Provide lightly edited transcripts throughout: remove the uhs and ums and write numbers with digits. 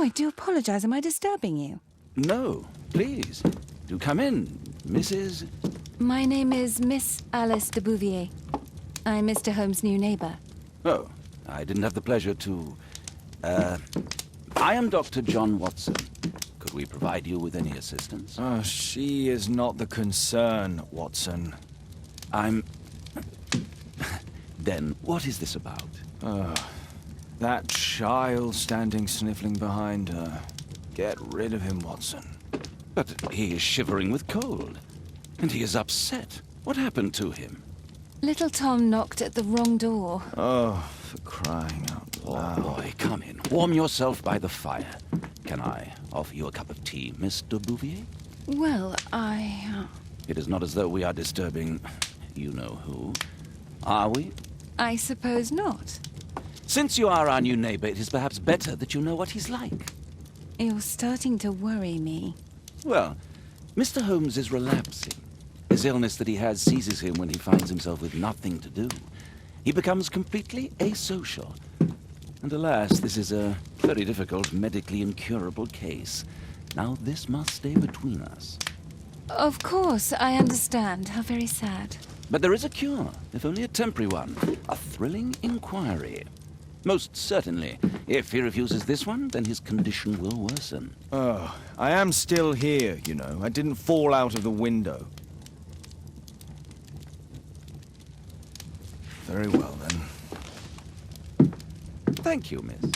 Oh, I do apologize. Am I disturbing you? No, please. Do come in, Mrs. My name is Miss Alice de Bouvier. I'm Mr. Holmes' new neighbor. Oh, I didn't have the pleasure to... I am Dr. John Watson. Could we provide you with any assistance? Oh, she is not the concern, Watson. I'm... Then, what is this about? That child standing sniffling behind her. Get rid of him, Watson. But he is shivering with cold. And he is upset. What happened to him? Little Tom knocked at the wrong door. Oh, for crying out loud. Oh, boy, come in. Warm yourself by the fire. Can I offer you a cup of tea, Miss de Bouvier? Well, It is not as though we are disturbing you-know-who. Are we? I suppose not. Since you are our new neighbor, it is perhaps better that you know what he's like. You're starting to worry me. Well, Mr. Holmes is relapsing. This illness that he has seizes him when he finds himself with nothing to do. He becomes completely asocial. And alas, this is a very difficult, medically incurable case. Now, this must stay between us. Of course, I understand. How very sad. But there is a cure, if only a temporary one. A thrilling inquiry. Most certainly. If he refuses this one, then his condition will worsen. Oh, I am still here, you know. I didn't fall out of the window. Very well, then. Thank you, miss.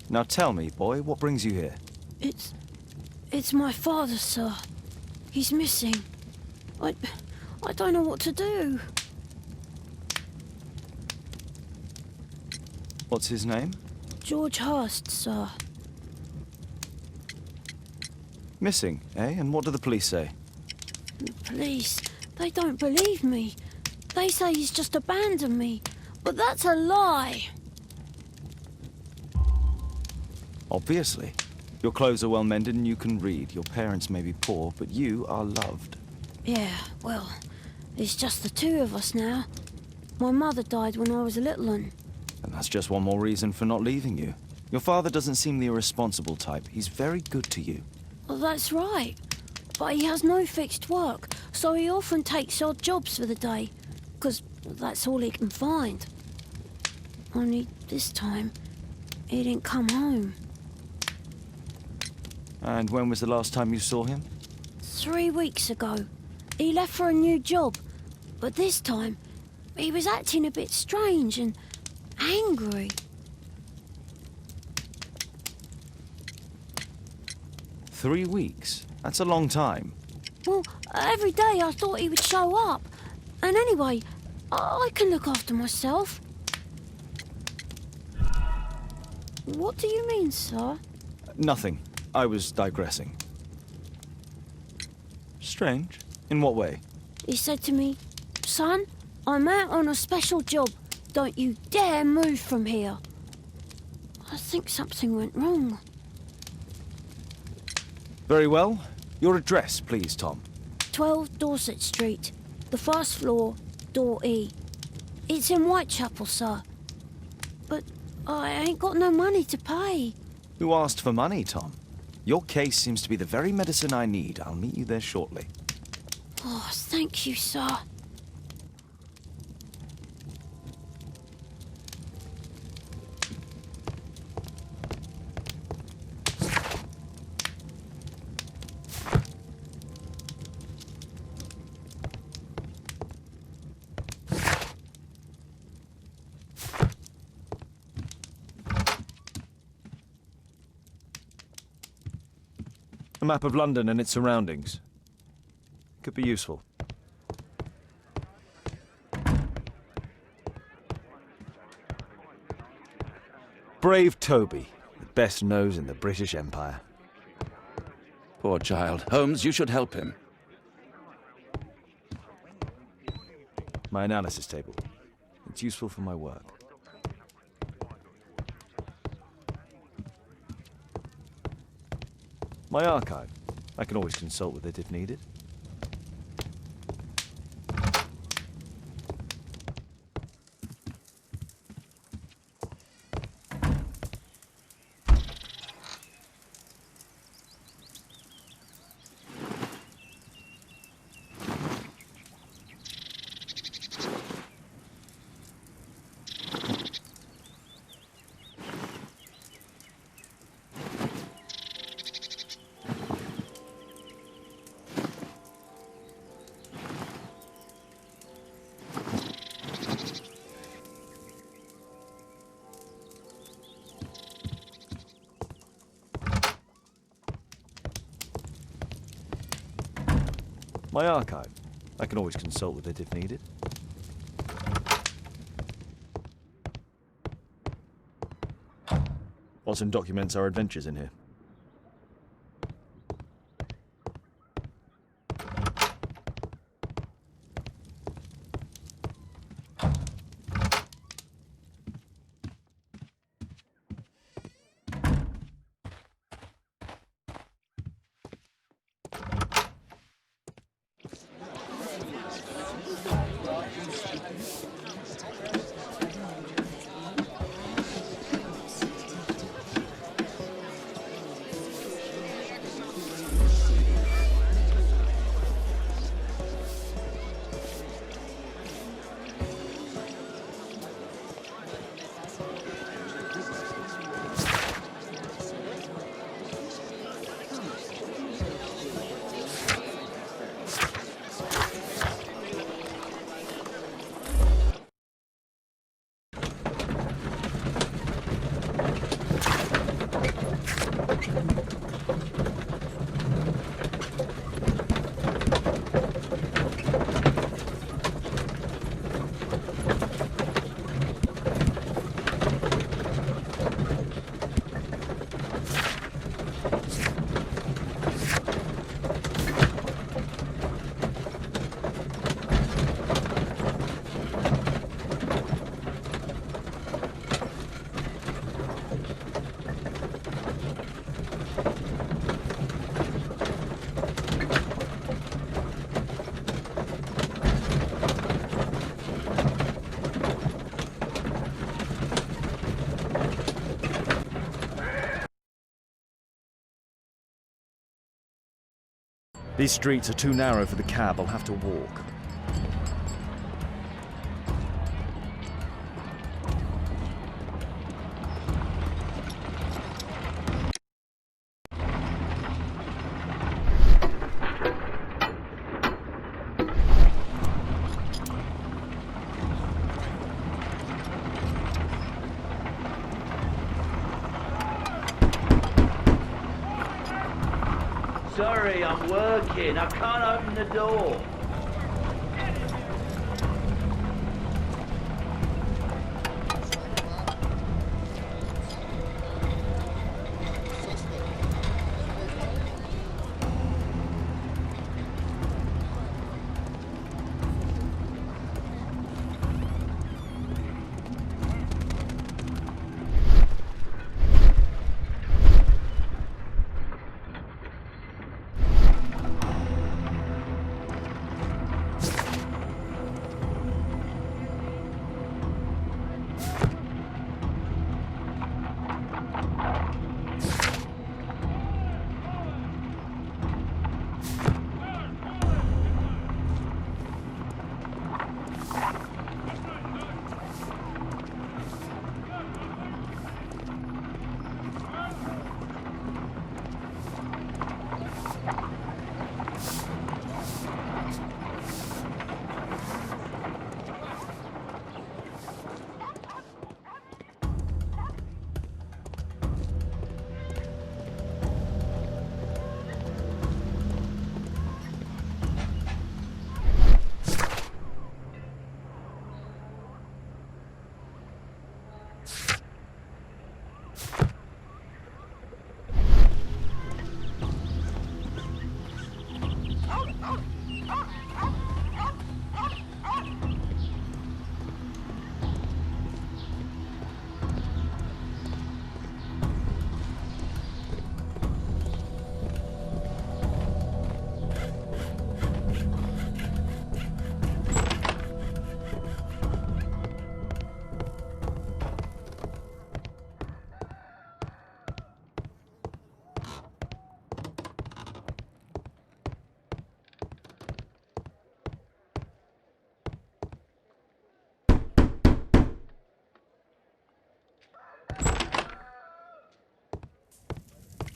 Now tell me, boy, what brings you here? It's my father, sir. He's missing. I don't know what to do. What's his name? George Hurst, sir. Missing, eh? And what do the police say? The police, they don't believe me. They say he's just abandoned me. But that's a lie. Obviously. Your clothes are well mended and you can read. Your parents may be poor, but you are loved. Yeah, well, it's just the two of us now. My mother died when I was a little one. And that's just one more reason for not leaving you. Your father doesn't seem the irresponsible type. He's very good to you. Well, that's right. But he has no fixed work, so he often takes odd jobs for the day. 'Cause that's all he can find. Only this time, he didn't come home. And when was the last time you saw him? 3 weeks ago. He left for a new job. But this time, he was acting a bit strange and angry. 3 weeks? That's a long time. Well, every day I thought he would show up. And anyway, I can look after myself. What do you mean, sir? Nothing. I was digressing. Strange. In what way? He said to me, "Son, I'm out on a special job. Don't you dare move from here." I think something went wrong. Very well. Your address, please, Tom. 12 Dorset Street, the first floor, door E. It's in Whitechapel, sir. But I ain't got no money to pay. Who asked for money, Tom? Your case seems to be the very medicine I need. I'll meet you there shortly. Oh, thank you, sir. A map of London and its surroundings. Could be useful. Brave Toby, the best nose in the British Empire. Poor child. Holmes, you should help him. My analysis table. It's useful for my work. My archive. I can always consult with it if needed. My archive. I can always consult with it if needed. Watson documents our adventures in here. These streets are too narrow for the cab. I'll have to walk. Sorry, I'm working. I can't open the door.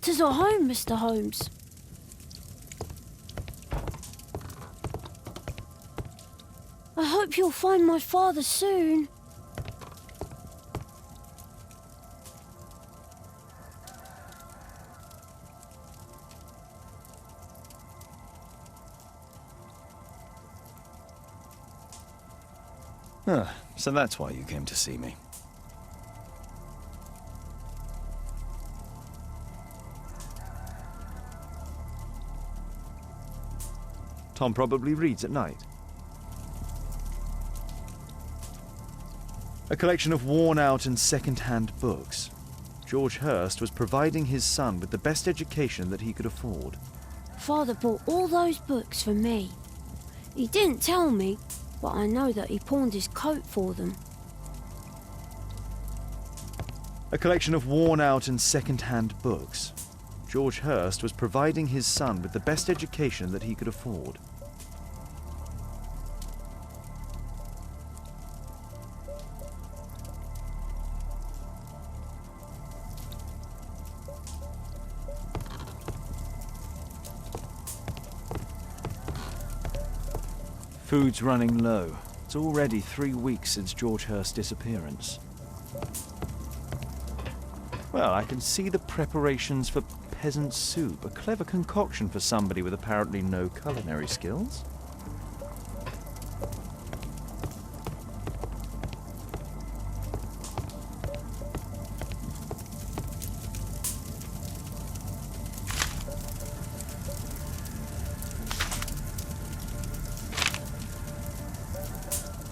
doctors are home, Mr. Holmes. I hope you'll find my father soon. Ah, so that's why you came to see me. Tom probably reads at night. A collection of worn-out and second-hand books. George Hurst was providing his son with the best education that he could afford. Father bought all those books for me. He didn't tell me, but I know that he pawned his coat for them. A collection of worn-out and second-hand books. George Hurst was providing his son with the best education that he could afford. Food's running low. It's already 3 weeks since George Hurst's disappearance. Well, I can see the preparations for peasant soup, a clever concoction for somebody with apparently no culinary skills.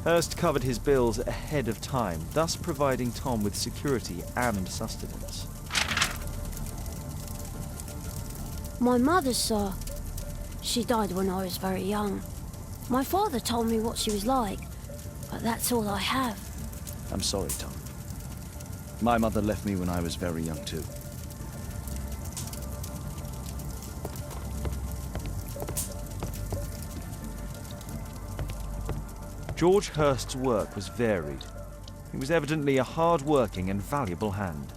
Hurst covered his bills ahead of time, thus providing Tom with security and sustenance. My mother, sir. She died when I was very young. My father told me what she was like, but that's all I have. I'm sorry, Tom. My mother left me when I was very young too. George Hurst's work was varied. He was evidently a hard-working and valuable hand.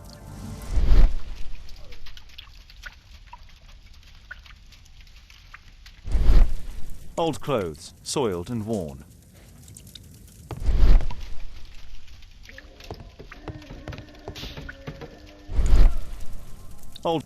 Old clothes, soiled and worn. Old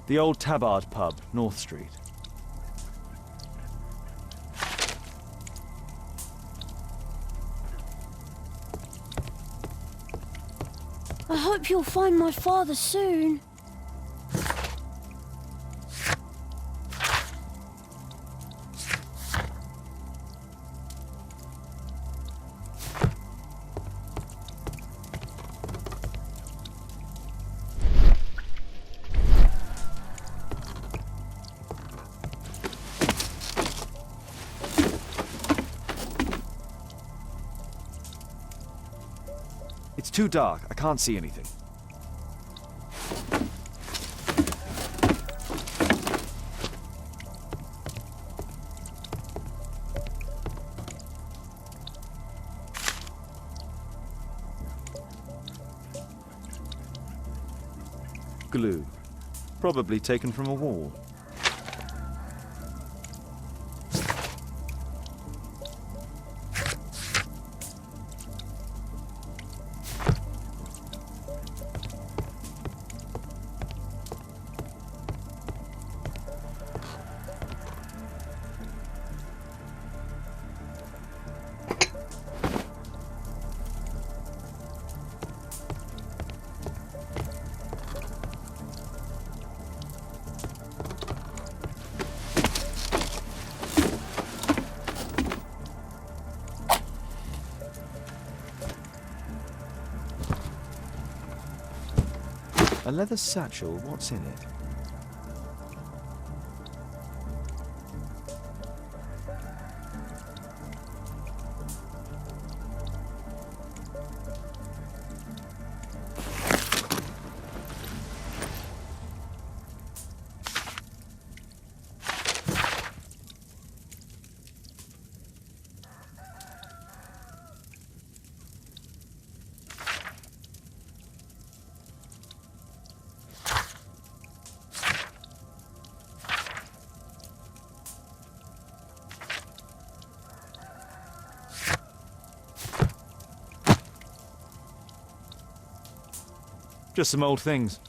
The old Tabard pub, North Street. I hope you'll find my father soon. It's too dark. I can't see anything. Glue. Probably taken from a wall. A leather satchel, what's in it? Just some old things.